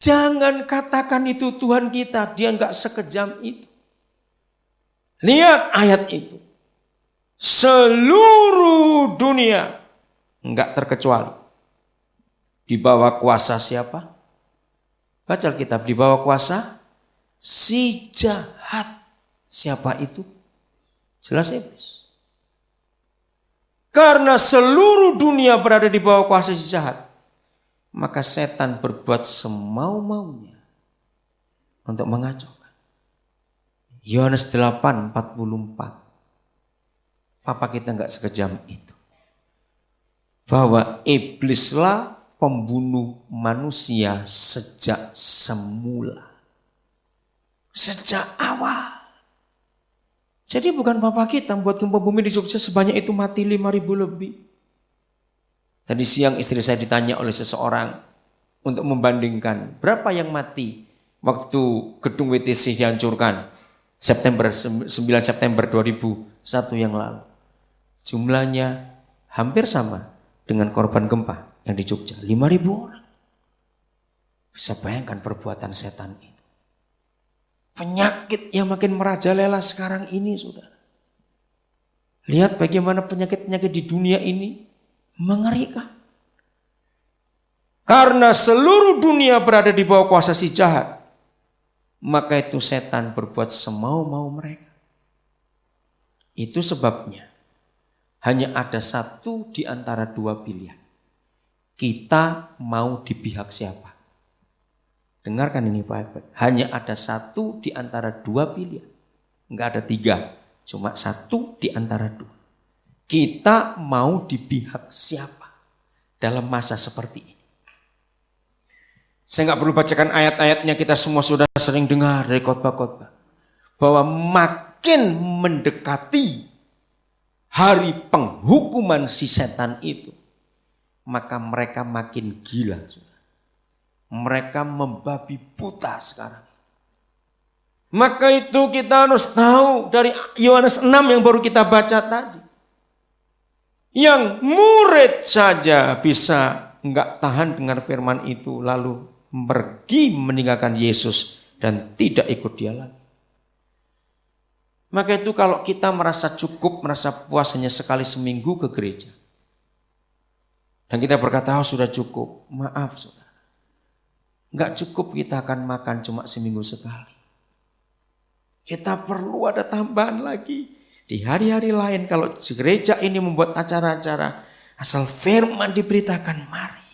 Jangan katakan itu Tuhan kita, dia enggak sekejam itu. Lihat ayat itu. Seluruh dunia enggak terkecuali. Di bawah kuasa siapa? Baca Alkitab, di bawah kuasa si jahat. Siapa itu? Jelas iblis. Karena seluruh dunia berada di bawah kuasa si jahat, maka setan berbuat semau-maunya untuk mengacaukan. Yohanes 8:44. Papa kita enggak sekejam itu. Bahwa iblislah pembunuh manusia sejak semula. Sejak awal. Jadi bukan papa kita buat gempa bumi di Jogja sebanyak itu mati 5.000 lebih. Tadi siang istri saya ditanya oleh seseorang untuk membandingkan berapa yang mati waktu gedung WTC dihancurkan 9 September 2001 yang lalu. Jumlahnya hampir sama dengan korban gempa yang di Jogja, 5.000 orang. Bisa bayangkan perbuatan setan itu. Penyakit yang makin merajalela sekarang ini, saudara. Lihat bagaimana penyakit-penyakit di dunia ini mengerikan. Karena seluruh dunia berada di bawah kuasa si jahat, maka itu setan berbuat semau-mau mereka. Itu sebabnya hanya ada satu di antara dua pilihan. Kita mau di pihak siapa? Dengarkan ini Pak. Hanya ada satu di antara dua pilihan. Enggak ada tiga. Cuma satu di antara dua. Kita mau di pihak siapa dalam masa seperti ini? Saya enggak perlu bacakan ayat-ayatnya. Kita semua sudah sering dengar dari khotbah-khotbah. Bahwa makin mendekati hari penghukuman si setan itu, maka mereka makin gila. Mereka membabi buta sekarang. Maka itu kita harus tahu dari Yohanes 6 yang baru kita baca tadi. Yang murid saja bisa enggak tahan dengar firman itu lalu pergi meninggalkan Yesus dan tidak ikut dia lagi. Maka itu kalau kita merasa cukup, merasa puas hanya sekali seminggu ke gereja. Dan kita berkata, oh sudah cukup. Maaf saudara. Enggak cukup kita akan makan cuma seminggu sekali. Kita perlu ada tambahan lagi. Di hari-hari lain kalau gereja ini membuat acara-acara, asal firman diberitakan, mari.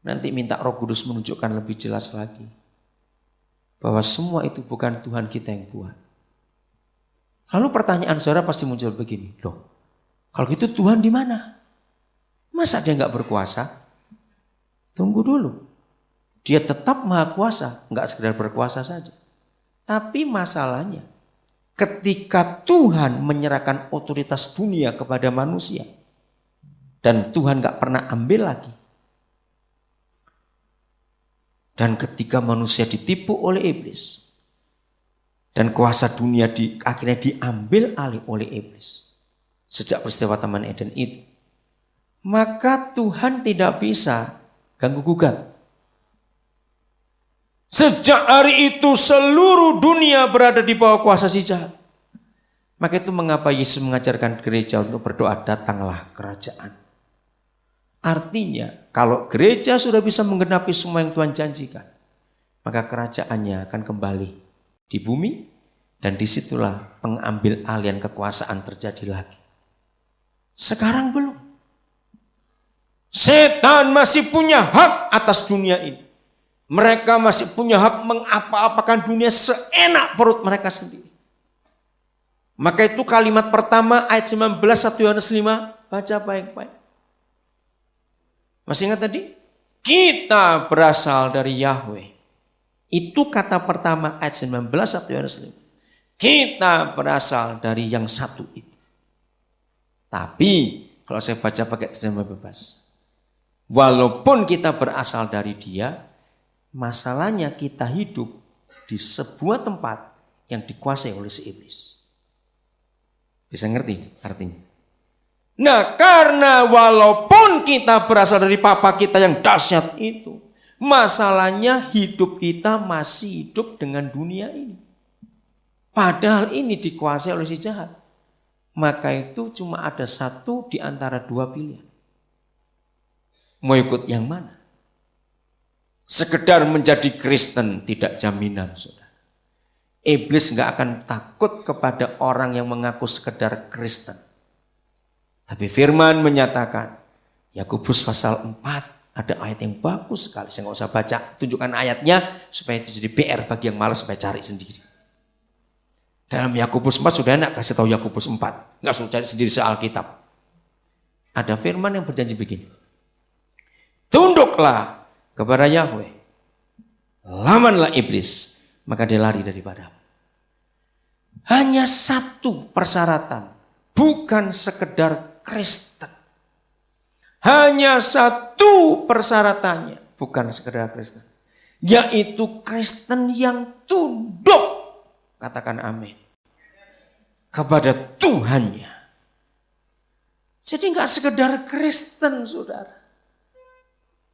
Nanti minta Roh Kudus menunjukkan lebih jelas lagi. Bahwa semua itu bukan Tuhan kita yang buat. Lalu pertanyaan saudara pasti muncul begini. Loh, kalau gitu Tuhan di mana? Masa dia enggak berkuasa? Tunggu dulu. Dia tetap maha kuasa, enggak sekedar berkuasa saja. Tapi masalahnya, ketika Tuhan menyerahkan otoritas dunia kepada manusia, dan Tuhan enggak pernah ambil lagi. Dan ketika manusia ditipu oleh iblis, dan kuasa dunia akhirnya diambil alih oleh iblis, sejak peristiwa Taman Eden itu, maka Tuhan tidak bisa ganggu gugat. Sejak hari itu seluruh dunia berada di bawah kuasa si jahat. Maka itu mengapa Yesus mengajarkan gereja untuk berdoa, datanglah kerajaan. Artinya kalau gereja sudah bisa menggenapi semua yang Tuhan janjikan, maka kerajaannya akan kembali di bumi, dan disitulah pengambil alihan kekuasaan terjadi lagi. Sekarang belum. Setan masih punya hak atas dunia ini. Mereka masih punya hak mengapa-apakan dunia seenak perut mereka sendiri. Maka itu kalimat pertama ayat 19 1 Yohanes 5, baca baik-baik. Masih ingat tadi? Kita berasal dari Yahweh. Itu kata pertama ayat 19 1 Yohanes 5. Kita berasal dari yang satu itu. Tapi kalau saya baca pakai terjemah bebas, walaupun kita berasal dari dia, masalahnya kita hidup di sebuah tempat yang dikuasai oleh si iblis. Bisa ngerti artinya? Nah, karena walaupun kita berasal dari papa kita yang dahsyat itu, Masalahnya hidup kita masih hidup dengan dunia ini. Padahal ini dikuasai oleh si jahat. Maka itu cuma ada satu di antara dua pilihan. Mau ikut yang mana? Sekedar menjadi Kristen tidak jaminan, saudara. Iblis nggak akan takut kepada orang yang mengaku sekedar Kristen. Tapi firman menyatakan, Yakobus pasal 4, ada ayat yang bagus sekali. Saya nggak usah baca, tunjukkan ayatnya supaya itu jadi PR bagi yang malas supaya cari sendiri. Dalam Yakobus 4 sudah enak kasih tahu Yakobus 4. Nggak usah cari sendiri se-Alkitab. Ada firman yang berjanji begini. Tunduklah kepada Yahweh. Lawanlah iblis, maka dia lari daripadamu. Hanya satu persyaratan, bukan sekedar Kristen. Hanya satu persyaratannya, bukan sekedar Kristen. Yaitu Kristen yang tunduk. Katakan amin. Kepada Tuhannya. Jadi enggak sekedar Kristen, saudara.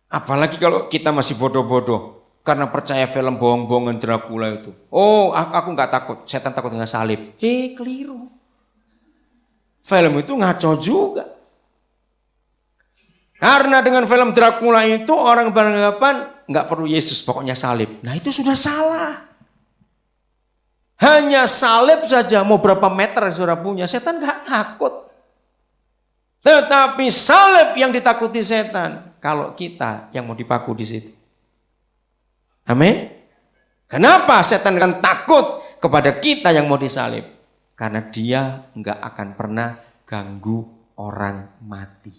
Apalagi kalau kita masih bodoh-bodoh. Karena percaya film bohong-bohongan Dracula itu. Oh, aku enggak takut. Setan takut dengan salib. Keliru. Film itu ngaco juga. Karena dengan film Dracula itu orang beranggapan enggak perlu Yesus, pokoknya salib. Nah itu sudah salah. Hanya salib saja, mau berapa meter saudara punya, setan gak takut. Tetapi salib yang ditakuti setan, kalau kita yang mau dipaku di situ. Amin. Kenapa setan akan takut kepada kita yang mau disalib? Karena dia gak akan pernah ganggu orang mati.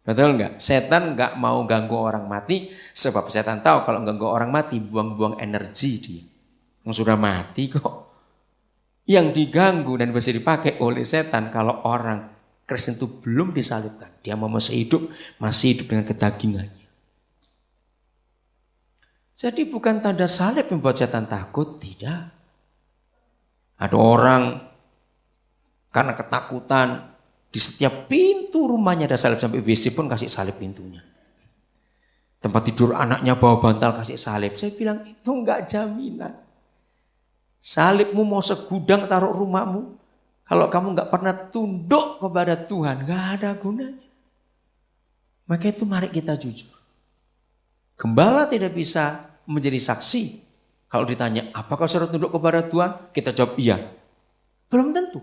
Betul gak? Setan gak mau ganggu orang mati, sebab setan tahu kalau ganggu orang mati, buang-buang energi dia. Sudah mati kok. Yang diganggu dan bisa dipakai oleh setan kalau orang Kristen itu belum disalibkan. Dia masih hidup dengan kedagingannya. Jadi bukan tanda salib yang membuat setan takut, tidak. Ada orang karena ketakutan di setiap pintu rumahnya ada salib, sampai WC pun kasih salib pintunya. Tempat tidur anaknya bawa bantal kasih salib. Saya bilang itu enggak jaminan. Salibmu mau segudang taruh rumahmu. Kalau kamu gak pernah tunduk kepada Tuhan, gak ada gunanya. Maka itu mari kita jujur. Gembala tidak bisa menjadi saksi. Kalau ditanya, apakah saudara tunduk kepada Tuhan? Kita jawab iya. Belum tentu.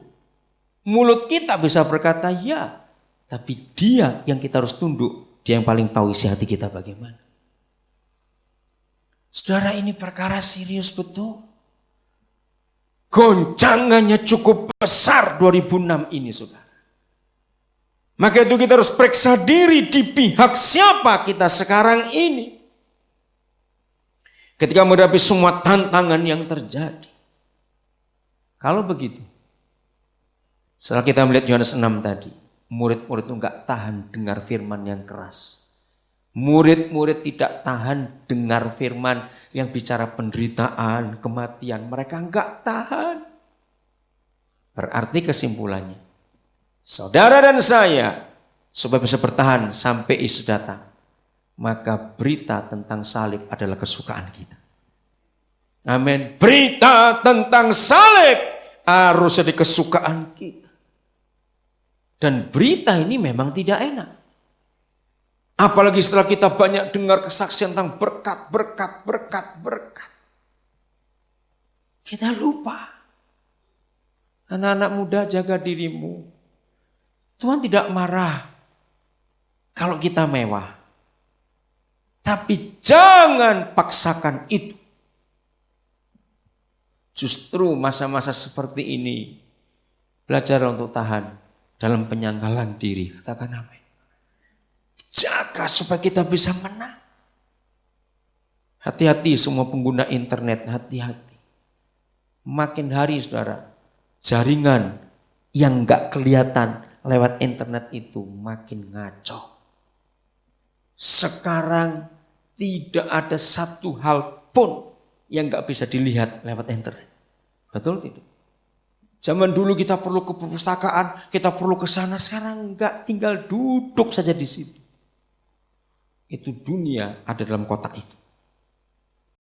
Mulut kita bisa berkata ya. Tapi dia yang kita harus tunduk. Dia yang paling tahu isi hati kita bagaimana. Saudara, ini perkara serius betul. Goncangannya cukup besar 2006 ini, saudara. Maka itu kita harus periksa diri di pihak siapa kita sekarang ini. Ketika menghadapi semua tantangan yang terjadi. Kalau begitu, setelah kita melihat Yohanes 6 tadi, murid-murid itu enggak tahan dengar firman yang keras. Murid-murid tidak tahan dengar firman yang bicara penderitaan, kematian. Mereka enggak tahan. Berarti kesimpulannya, saudara dan saya, supaya bisa bertahan sampai Yesus datang, maka berita tentang salib adalah kesukaan kita. Amin. Berita tentang salib harus jadi kesukaan kita. Dan berita ini memang tidak enak. Apalagi setelah kita banyak dengar kesaksian tentang berkat. Kita lupa. Anak-anak muda, jaga dirimu. Tuhan tidak marah kalau kita mewah. Tapi jangan paksakan itu. Justru masa-masa seperti ini, belajar untuk tahan dalam penyangkalan diri. Katakan amin. Jaga supaya kita bisa menang. Hati-hati semua pengguna internet, hati-hati. Makin hari saudara, jaringan yang gak kelihatan lewat internet itu makin ngaco. Sekarang tidak ada satu hal pun yang gak bisa dilihat lewat internet. Betul tidak? Zaman dulu kita perlu ke perpustakaan, kita perlu ke sana. Sekarang enggak, tinggal duduk saja di situ. itu dunia ada dalam kotak itu.